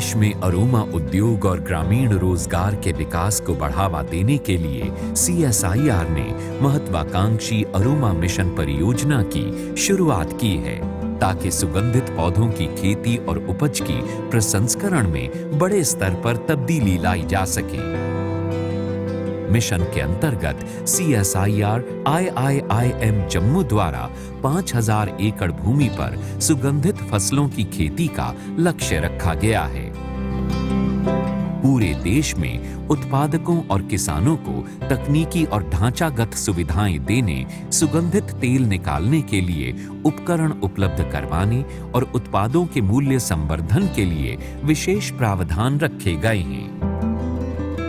देश में अरोमा उद्योग और ग्रामीण रोजगार के विकास को बढ़ावा देने के लिए CSIR ने महत्वाकांक्षी अरोमा मिशन परियोजना की शुरुआत की है, ताकि सुगंधित पौधों की खेती और उपज की प्रसंस्करण में बड़े स्तर पर तब्दीली लाई जा सके। मिशन के अंतर्गत CSIR IIIM जम्मू द्वारा 5000 एकड़ भूमि पर सुगंधित फसलों की खेती का लक्ष्य रखा गया है। पूरे देश में उत्पादकों और किसानों को तकनीकी और ढांचागत सुविधाएं देने, सुगंधित तेल निकालने के लिए उपकरण उपलब्ध करवाने और उत्पादों के मूल्य संवर्धन के लिए विशेष प्रावधान रखे गए हैं।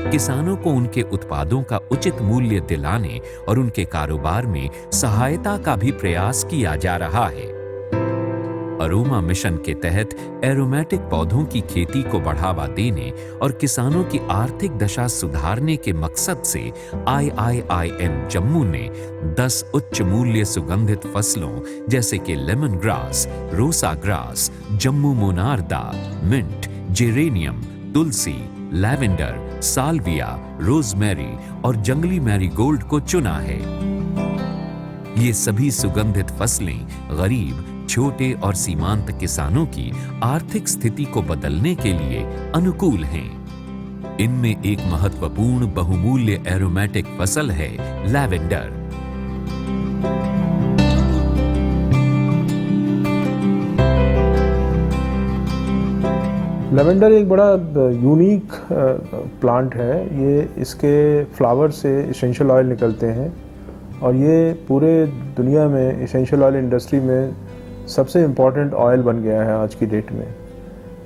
किसानों को उनके उत्पादों का उचित मूल्य दिलाने और उनके कारोबार में सहायता का भी प्रयास किया जा रहा है। अरोमा मिशन के तहत एरोमेटिक पौधों की खेती को बढ़ावा देने और किसानों की आर्थिक दशा सुधारने के मकसद से IIIM जम्मू ने 10 उच्च मूल्य सुगंधित फसलों जैसे कि lemon grass, rosa grass, Jammu monarda, mint, geranium, तुलसी, लैवेंडर, साल्विया, रोजमेरी और जंगली मैरीगोल्ड को चुना है। ये सभी सुगंधित फसलें गरीब, छोटे और सीमांत किसानों की आर्थिक स्थिति को बदलने के लिए अनुकूल हैं। इनमें एक महत्वपूर्ण बहुमूल्य एरोमेटिक फसल है लैवेंडर। लेवेंडर एक बड़ा यूनिक प्लांट है। ये इसके फ्लावर से एसेंशियल ऑयल निकलते हैं और ये पूरे दुनिया में एसेंशियल ऑयल इंडस्ट्री में सबसे इम्पॉर्टेंट ऑयल बन गया है आज की डेट में।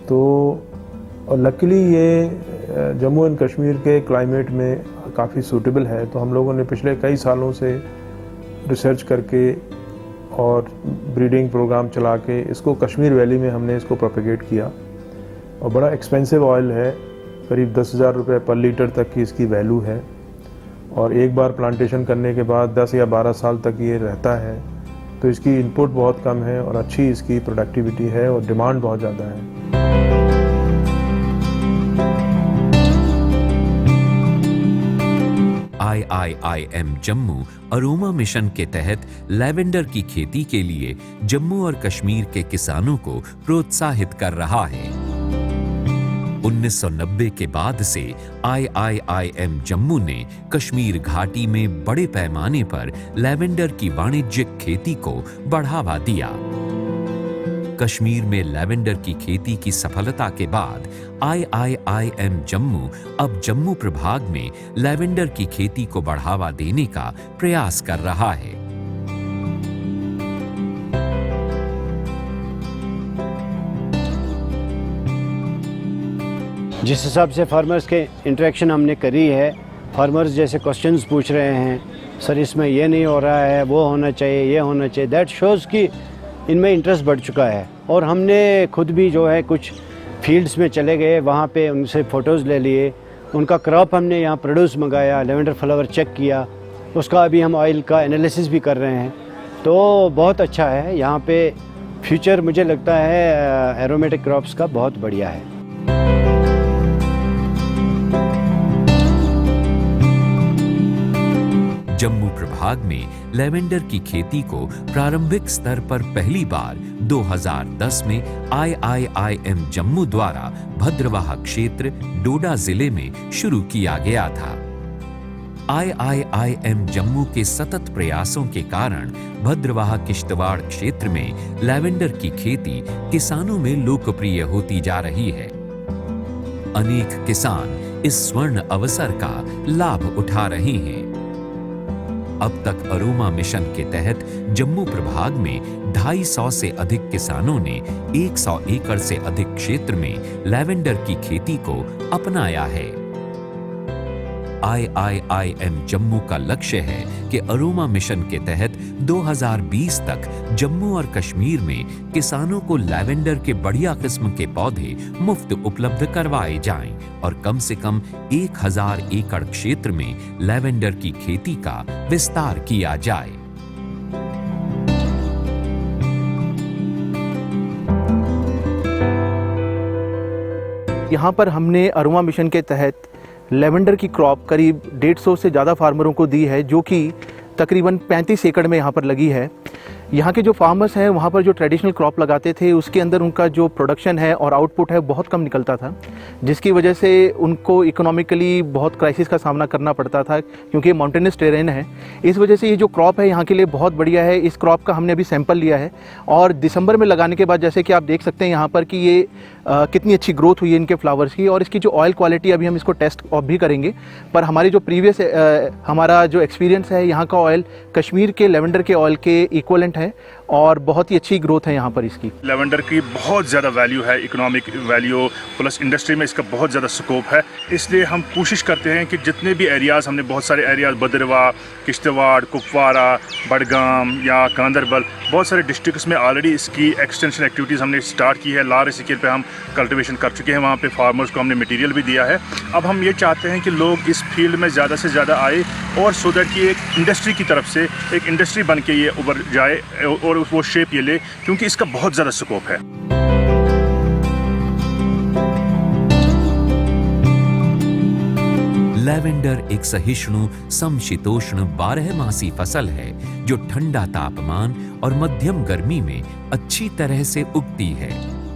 तो और लकीली ये जम्मू एंड कश्मीर के क्लाइमेट में काफ़ी सूटेबल है। तो हम लोगों ने पिछले कई सालों से रिसर्च करके और ब्रीडिंग प्रोग्राम चला के इसको कश्मीर वैली में हमने इसको प्रोपेगेट किया। और बड़ा एक्सपेंसिव ऑयल है, करीब 10,000 रुपये पर लीटर तक की इसकी वैल्यू है। और एक बार प्लांटेशन करने के बाद 10 या 12 साल तक ये रहता है। तो इसकी इनपुट बहुत कम है और अच्छी इसकी प्रोडक्टिविटी है और डिमांड बहुत ज़्यादा है। IIIM जम्मू अरोमा मिशन के तहत लैवेंडर की खेती के लिए जम्मू और कश्मीर के किसानों को प्रोत्साहित कर रहा है। 1990 के बाद से IIIM जम्मू ने कश्मीर घाटी में बड़े पैमाने पर लैवेंडर की वाणिज्यिक खेती को बढ़ावा दिया। कश्मीर में लैवेंडर की खेती की सफलता के बाद IIIM जम्मू अब जम्मू प्रभाग में लैवेंडर की खेती को बढ़ावा देने का प्रयास कर रहा है। जिस हिसाब से फार्मर्स के इंटरेक्शन हमने करी है, फार्मर्स जैसे क्वेश्चंस पूछ रहे हैं, सर इसमें ये नहीं हो रहा है, वो होना चाहिए, ये होना चाहिए, दैट शोज़ कि इनमें इंटरेस्ट बढ़ चुका है। और हमने खुद भी जो है कुछ फील्ड्स में चले गए, वहाँ पे उनसे फ़ोटोज़ ले लिए, उनका क्रॉप हमने यहाँ प्रोड्यूस मंगाया, लेवेंडर फ्लावर चेक किया, उसका अभी हम ऑयल का एनालिसिस भी कर रहे हैं। तो बहुत अच्छा है यहाँ पे फ्यूचर, मुझे लगता है एरोमेटिक क्रॉप्स का बहुत बढ़िया है। जम्मू प्रभाग में लैवेंडर की खेती को प्रारंभिक स्तर पर पहली बार 2010 में IIIM जम्मू द्वारा भद्रवाह क्षेत्र डोडा जिले में शुरू किया गया था। IIIM जम्मू के सतत प्रयासों के कारण भद्रवाह किश्तवाड़ क्षेत्र में लैवेंडर की खेती किसानों में लोकप्रिय होती जा रही है। अनेक किसान इस स्वर्ण अवसर का लाभ उठा रहे हैं। अब तक अरोमा मिशन के तहत जम्मू प्रभाग में 250 से अधिक किसानों ने 100 एकड़ से अधिक क्षेत्र में लैवेंडर की खेती को अपनाया है। IIIM जम्मू का लक्ष्य है कि अरोमा मिशन के तहत 2020 तक जम्मू और कश्मीर में किसानों को लैवेंडर के बढ़िया किस्म के पौधे मुफ्त उपलब्ध करवाए जाएं और कम से कम 1000 एकड़ क्षेत्र में लैवेंडर की खेती का विस्तार किया जाए। यहाँ पर हमने अरोमा मिशन के तहत लेवेंडर की क्रॉप करीब 150 से ज़्यादा फार्मरों को दी है, जो कि तकरीबन 35 एकड़ में यहाँ पर लगी है। यहाँ के जो फार्मर्स हैं वहाँ पर जो ट्रेडिशनल क्रॉप लगाते थे उसके अंदर उनका जो प्रोडक्शन है और आउटपुट है बहुत कम निकलता था, जिसकी वजह से उनको इकोनॉमिकली बहुत क्राइसिस का सामना करना पड़ता था, क्योंकि माउंटेनस टेरेन है। इस वजह से ये जो क्रॉप है यहाँ के लिए बहुत बढ़िया है। इस क्रॉप का हमने अभी सैंपल लिया है और दिसंबर में लगाने के बाद जैसे कि आप देख सकते हैं यहाँ पर कि ये कितनी अच्छी ग्रोथ हुई है इनके फ्लावर्स की। और इसकी जो ऑयल क्वालिटी, अभी हम इसको टेस्ट भी करेंगे, पर हमारी जो प्रीवियस हमारा जो एक्सपीरियंस है, यहाँ का ऑयल कश्मीर के लेवेंडर के ऑयल के इक्वलेंट है और बहुत ही अच्छी ग्रोथ है यहाँ पर इसकी। लेवेंडर की बहुत ज़्यादा वैल्यू है, इकोनॉमिक वैल्यू प्लस इंडस्ट्री में इसका बहुत ज़्यादा स्कोप है। इसलिए हम कोशिश करते हैं कि जितने भी एरियाज़, हमने बहुत सारे एरियाज़ भद्रवाह, किश्तवाड़, कुपवारा, बडगाम या गांदरबल, बहुत सारे डिस्ट्रिक्ट्स में ऑलरेडी इसकी एक्सटेंशन एक्टिविटीज़ हमने स्टार्ट की है। लार्ज स्केल पे हम कल्टीवेशन कर चुके हैं, वहाँ पे फार्मर्स को हमने मटेरियल भी दिया है। अब हम ये चाहते हैं कि लोग इस फील्ड में ज़्यादा से ज़्यादा आए और सो दैट कि एक इंडस्ट्री की तरफ से एक इंडस्ट्री बन के ये उभर जाए और वो शेप ये ले, क्योंकि इसका बहुत ज़्यादा स्कोप है। लैवेंडर एक सहिष्णु समशीतोष्ण 12मासी फसल है जो ठंडा तापमान और मध्यम गर्मी में अच्छी तरह से उगती है।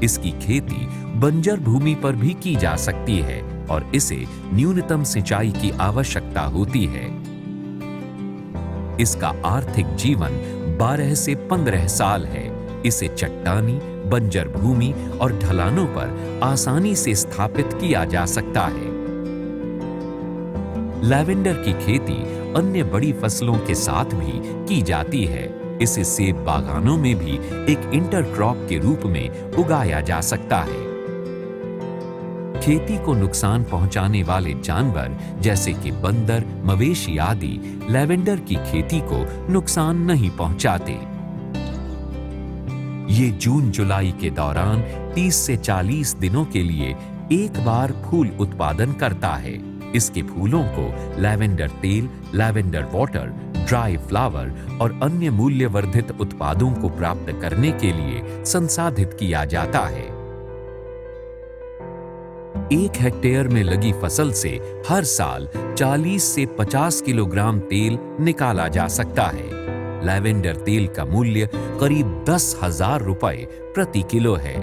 इसकी खेती बंजर भूमि पर भी की जा सकती है और इसे न्यूनतम सिंचाई की आवश्यकता होती है। इसका आर्थिक जीवन 12 से 15 साल है। इसे चट्टानी, बंजर भूमि और ढलानों पर आसानी से स्थापित किया जा सकता है। लैवेंडर की खेती अन्य बड़ी फसलों के साथ भी की जाती है। इसे सेब बागानों में भी एक इंटरक्रॉप के रूप में उगाया जा सकता है। खेती को नुकसान पहुंचाने वाले जानवर जैसे कि बंदर, मवेशी आदि लैवेंडर की खेती को नुकसान नहीं पहुंचाते। ये जून-जुलाई के दौरान 30 से 40 दिनों के लिए एक बार फूल उत्पादन करता है। इसके फूलों को लैवेंडर तेल, लैवेंडर वाटर, ड्राई फ्लावर और अन्य मूल्यवर्धित उत्पादों को प्राप्त करने के लिए संसाधित किया जाता है। 1 हेक्टेयर में लगी फसल से हर साल 40 से 50 किलोग्राम तेल निकाला जा सकता है। लैवेंडर तेल का मूल्य करीब 10,000 रुपए प्रति किलो है।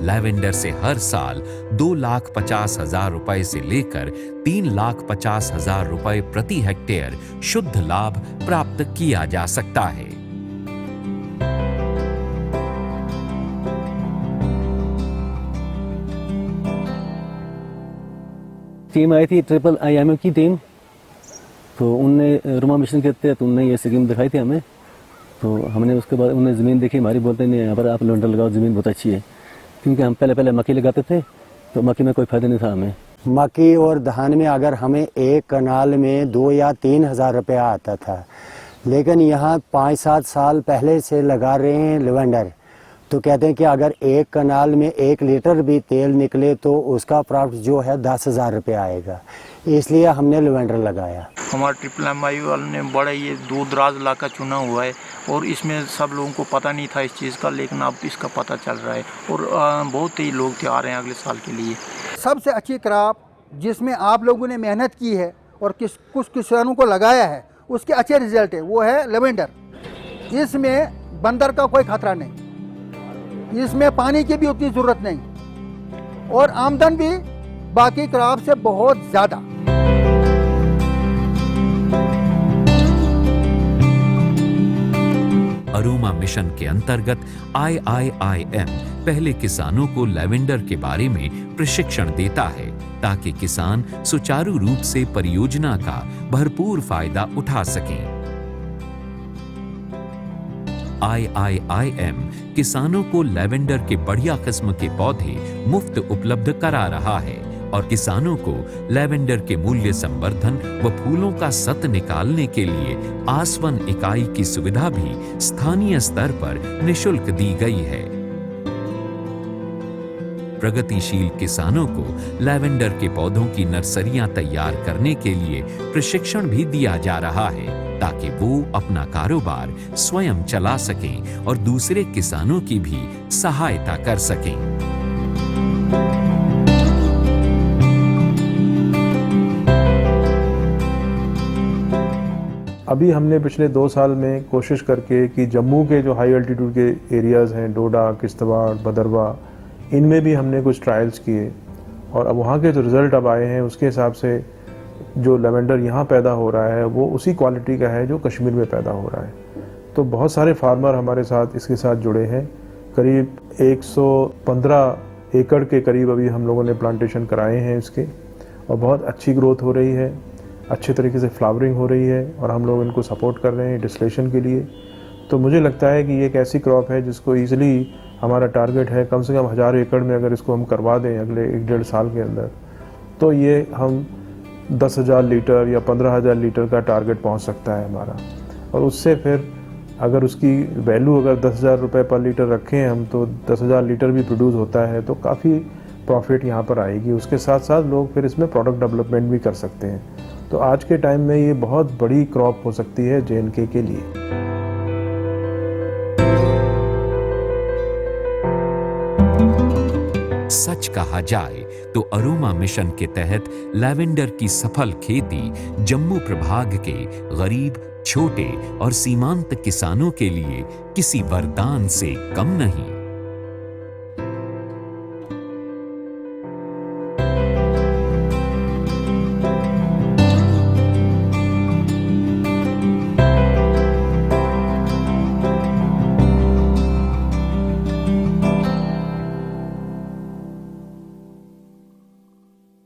लैवेंडर से हर साल 2,50,000 रुपए से लेकर 3,50,000 रुपए प्रति हेक्टेयर शुद्ध लाभ प्राप्त किया जा सकता है। टीम आई थी ट्रिपल IMF की टीम, तो उनने अरोमा मिशन के तहत उनने ये स्कीम दिखाई थी हमें। तो हमने उसके बाद उन्हें ज़मीन देखी हमारी, बोलते नहीं यहाँ पर आप लैवेंडर लगाओ, ज़मीन बहुत अच्छी है। क्योंकि हम पहले मक्की लगाते थे तो मक्की में कोई फायदा नहीं था हमें। मक्की और धान में अगर हमें एक कनाल में 2 या 3 हज़ार रुपया आता था, लेकिन यहाँ 5-7 साल पहले से लगा रहे हैं लेवेंडर, तो कहते हैं कि अगर एक कनाल में 1 लीटर भी तेल निकले तो उसका प्रॉफिट जो है 10,000 रुपया आएगा। इसलिए हमने लेवेंडर लगाया। हमारे ट्रिपल MI वालों ने बड़ा ये दूर दराज इलाका चुना हुआ है और इसमें सब लोगों को पता नहीं था इस चीज़ का, लेकिन अब इसका पता चल रहा है और बहुत ही लोग आ रहे हैं अगले साल के लिए। सबसे अच्छी क्रॉप जिसमें आप लोगों ने मेहनत की है और कुछ किसानों को लगाया है, उसके अच्छे रिजल्ट है, वो है लेवेंडर। इसमें बंदर का कोई खतरा नहीं, इसमें पानी की भी उतनी ज़रूरत नहीं और आमदन भी बाकी क्रॉप से बहुत ज़्यादा। अरोमा मिशन के अंतर्गत IIIM पहले किसानों को लैवेंडर के बारे में प्रशिक्षण देता है ताकि किसान सुचारू रूप से परियोजना का भरपूर फायदा उठा सकें। IIIM किसानों को लैवेंडर के बढ़िया किस्म के पौधे मुफ्त उपलब्ध करा रहा है और किसानों को लैवेंडर के मूल्य संवर्धन व फूलों का सत निकालने के लिए आसवन इकाई की सुविधा भी स्थानीय स्तर पर निशुल्क दी गई है। प्रगतिशील किसानों को लैवेंडर के पौधों की नर्सरियां तैयार करने के लिए प्रशिक्षण भी दिया जा रहा है ताकि वो अपना कारोबार स्वयं चला सकें और दूसरे किसानों की भी सहायता कर सकें। अभी हमने पिछले 2 साल में कोशिश करके कि जम्मू के जो हाई अल्टीट्यूड के एरियाज़ हैं, डोडा, किश्तवाड़, भदरवा, इनमें भी हमने कुछ ट्रायल्स किए और अब वहाँ के जो रिज़ल्ट अब आए हैं उसके हिसाब से जो लेवेंडर यहाँ पैदा हो रहा है वो उसी क्वालिटी का है जो कश्मीर में पैदा हो रहा है। तो बहुत सारे फार्मर हमारे साथ इसके साथ जुड़े हैं। करीब 115 एकड़ के करीब अभी हम लोगों ने प्लांटेशन कराए हैं इसके और बहुत अच्छी ग्रोथ हो रही है, अच्छे तरीके से फ्लावरिंग हो रही है और हम लोग इनको सपोर्ट कर रहे हैं डिस्टिलेशन के लिए। तो मुझे लगता है कि ये एक ऐसी क्रॉप है जिसको ईज़िली हमारा टारगेट है कम से कम 1000 एकड़ में अगर इसको हम करवा दें अगले 1-1.5 साल के अंदर, तो ये हम 10,000 लीटर या 15,000 लीटर का टारगेट पहुंच सकता है हमारा। और उससे फिर अगर उसकी वैल्यू अगर 10,000 रुपये पर लीटर रखें हम, तो 10,000 लीटर भी प्रोड्यूस होता है तो काफ़ी प्रॉफिट यहाँ पर आएगी। उसके साथ साथ लोग फिर इसमें प्रोडक्ट डेवलपमेंट भी कर सकते हैं। तो आज के टाइम में ये बहुत बड़ी क्रॉप हो सकती है JNK के लिए। सच कहा जाए तो अरोमा मिशन के तहत लैवेंडर की सफल खेती जम्मू प्रभाग के गरीब, छोटे और सीमांत किसानों के लिए किसी वरदान से कम नहीं।